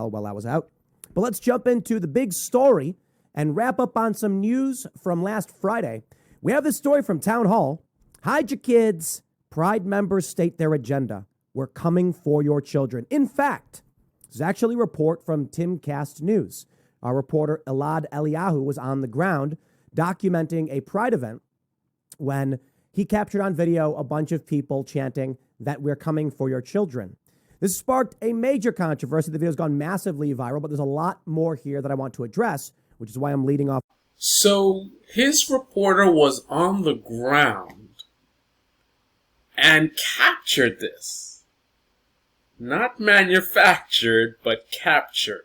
well while I was out. But let's jump into the big story and wrap up on some news from last Friday. We have this story from Town Hall. Hide your kids. Pride members state their agenda. We're coming for your children. In fact, this is actually a report from Timcast News. Our reporter Elad Eliyahu was on the ground documenting a Pride event when he captured on video a bunch of people chanting that we're coming for your children. This sparked a major controversy. The video's gone massively viral, but there's a lot more here that I want to address, which is why I'm leading off. So his reporter was on the ground and captured this. Not manufactured, but captured.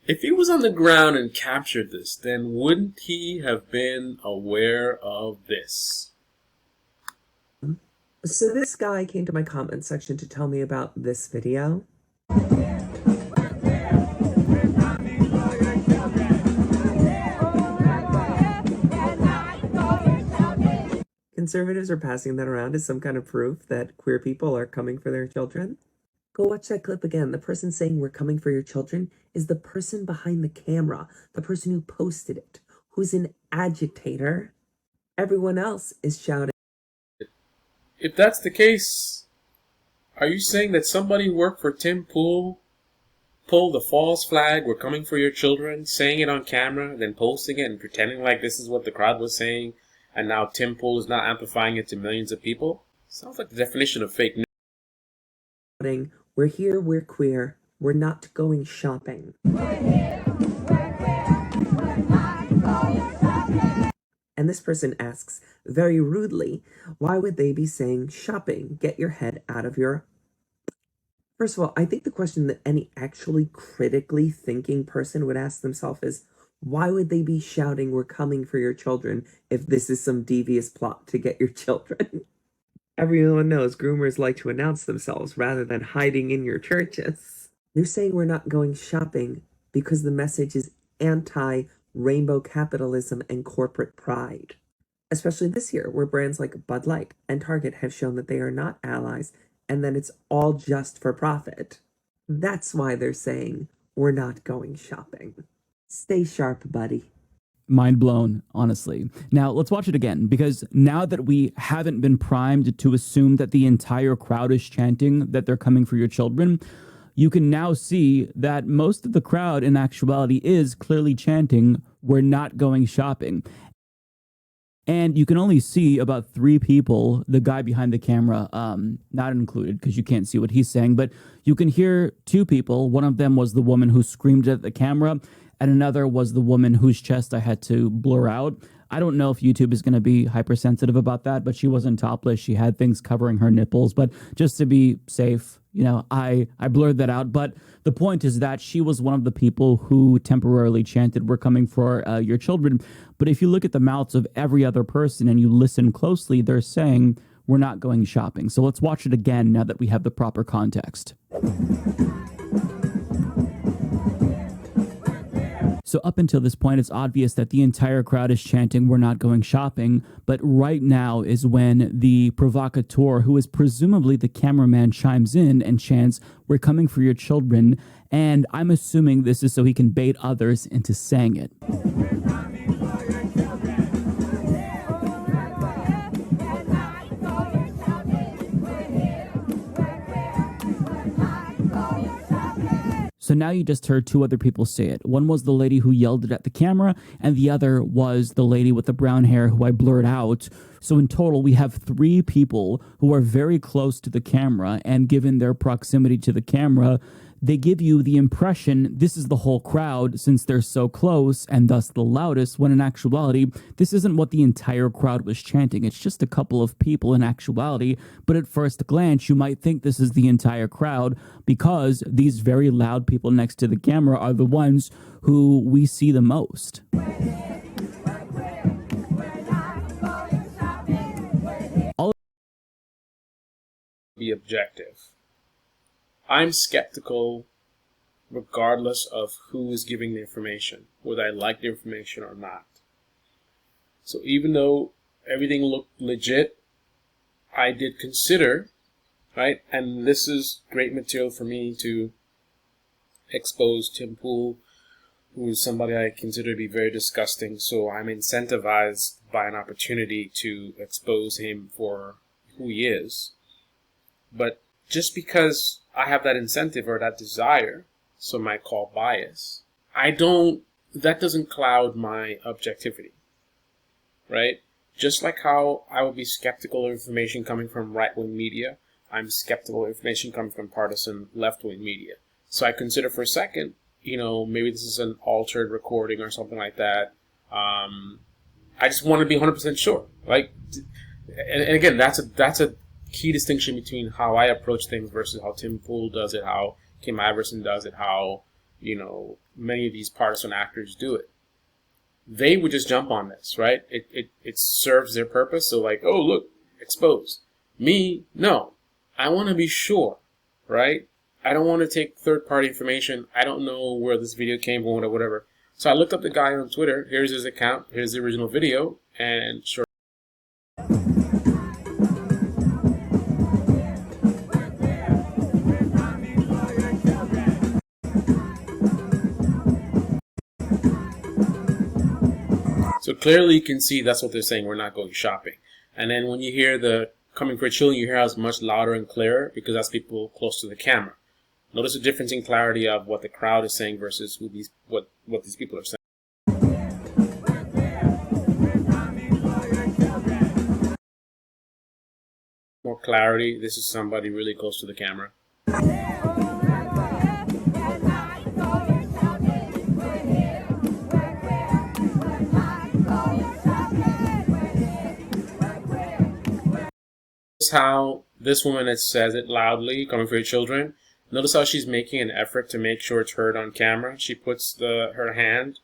If he was on the ground and captured this, then wouldn't he have been aware of this? So this guy came to my comment section to tell me about this video. Conservatives are passing that around as some kind of proof that queer people are coming for their children. Go watch that clip again. The person saying we're coming for your children is the person behind the camera, the person who posted it, who's an agitator. Everyone else is shouting. If that's the case, are you saying that somebody worked for Tim Pool pulled the false flag, we're coming for your children, saying it on camera, then posting it and pretending like this is what the crowd was saying, and now Tim Pool is not amplifying it to millions of people? Sounds like the definition of fake news. We're here, we're queer, we're not going shopping. And this person asks, very rudely, why would they be saying shopping? Get your head out of your... First of all, I think the question that any actually critically thinking person would ask themselves is, why would they be shouting, we're coming for your children, if this is some devious plot to get your children? Everyone knows groomers like to announce themselves rather than hiding in your churches. They're saying we're not going shopping because the message is anti-rainbow capitalism and corporate pride. Especially this year, where brands like Bud Light and Target have shown that they are not allies and that it's all just for profit. That's why they're saying we're not going shopping. Stay sharp, buddy. Mind blown, honestly. Now, let's watch it again, because now that we haven't been primed to assume that the entire crowd is chanting that they're coming for your children, you can now see that most of the crowd in actuality is clearly chanting, we're not going shopping. And you can only see about 3 people, the guy behind the camera, not included because you can't see what he's saying, but you can hear 2 people. One of them was the woman who screamed at the camera, and another was the woman whose chest I had to blur out. I don't know if YouTube is going to be hypersensitive about that, but she wasn't topless. She had things covering her nipples, but just to be safe, you know, I blurred that out. But the point is that she was one of the people who temporarily chanted, we're coming for your children. But if you look at the mouths of every other person and you listen closely, they're saying, we're not going shopping. So let's watch it again now that we have the proper context. So up until this point, it's obvious that the entire crowd is chanting, we're not going shopping. But right now is when the provocateur, who is presumably the cameraman, chimes in and chants, we're coming for your children. And I'm assuming this is so he can bait others into saying it. So now you just heard 2 other people say it. One was the lady who yelled it at the camera, and the other was the lady with the brown hair who I blurred out. So in total, we have 3 people who are very close to the camera, and given their proximity to the camera, they give you the impression this is the whole crowd since they're so close and thus the loudest, when in actuality, this isn't what the entire crowd was chanting. It's just a couple of people in actuality, but at first glance, you might think this is the entire crowd because these very loud people next to the camera are the ones who we see the most. Be objective. I'm skeptical regardless of who is giving the information, whether I like the information or not. So even though everything looked legit, I did consider, right, and this is great material for me to expose Tim Pool, who is somebody I consider to be very disgusting. So I'm incentivized by an opportunity to expose him for who he is. But just because I have that incentive or that desire, some might call bias, that doesn't cloud my objectivity, right? Just like how I would be skeptical of information coming from right-wing media, I'm skeptical of information coming from partisan left-wing media. So I consider for a second, maybe this is an altered recording or something like that. I just want to be 100% sure. And again, that's a key distinction between how I approach things versus how Tim Pool does it, how Kim Iverson does it, how many of these partisan actors do it. They would just jump on this, right? It serves their purpose. So oh, look, exposed. Me, no. I want to be sure, right? I don't want to take third-party information. I don't know where this video came from or whatever. So I looked up the guy on Twitter. Here's his account. Here's the original video. And sure. So clearly you can see that's what they're saying. We're not going shopping. And then when you hear the coming for children, you hear how it's much louder and clearer because that's people close to the camera. Notice the difference in clarity of what the crowd is saying versus what these people are saying. More clarity. This is somebody really close to the camera. How this woman says it loudly, coming for your children. Notice how she's making an effort to make sure it's heard on camera. She puts her hand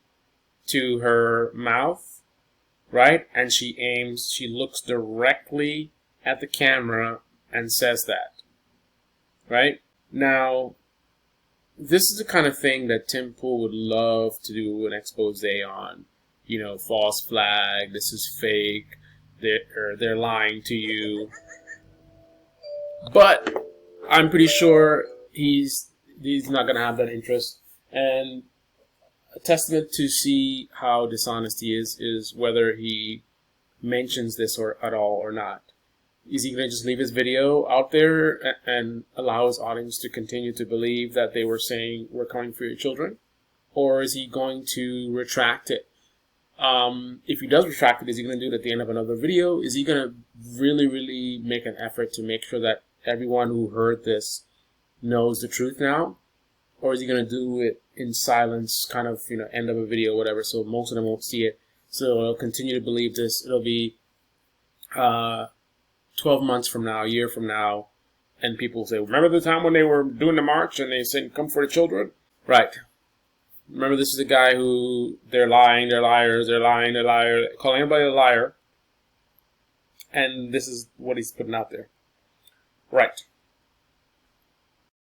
to her mouth, right? And she looks directly at the camera and says that, right? Now, this is the kind of thing that Tim Pool would love to do an expose on. False flag, this is fake, they're lying to you. But I'm pretty sure he's not going to have that interest. And a testament to see how dishonest he is whether he mentions this at all or not. Is he going to just leave his video out there and allow his audience to continue to believe that they were saying, we're coming for your children? Or is he going to retract it? If he does retract it, is he going to do it at the end of another video? Is he going to really, really make an effort to make sure that everyone who heard this knows the truth now? Or is he going to do it in silence, kind of, end of a video, whatever, so most of them won't see it? So they'll continue to believe this. It'll be 12 months from now, a year from now, and people say, remember the time when they were doing the march and they said, come for the children? Right. Remember, this is a guy who, they're lying, they're liars, they're lying, they're liars, calling everybody a liar. And this is what he's putting out there. Right.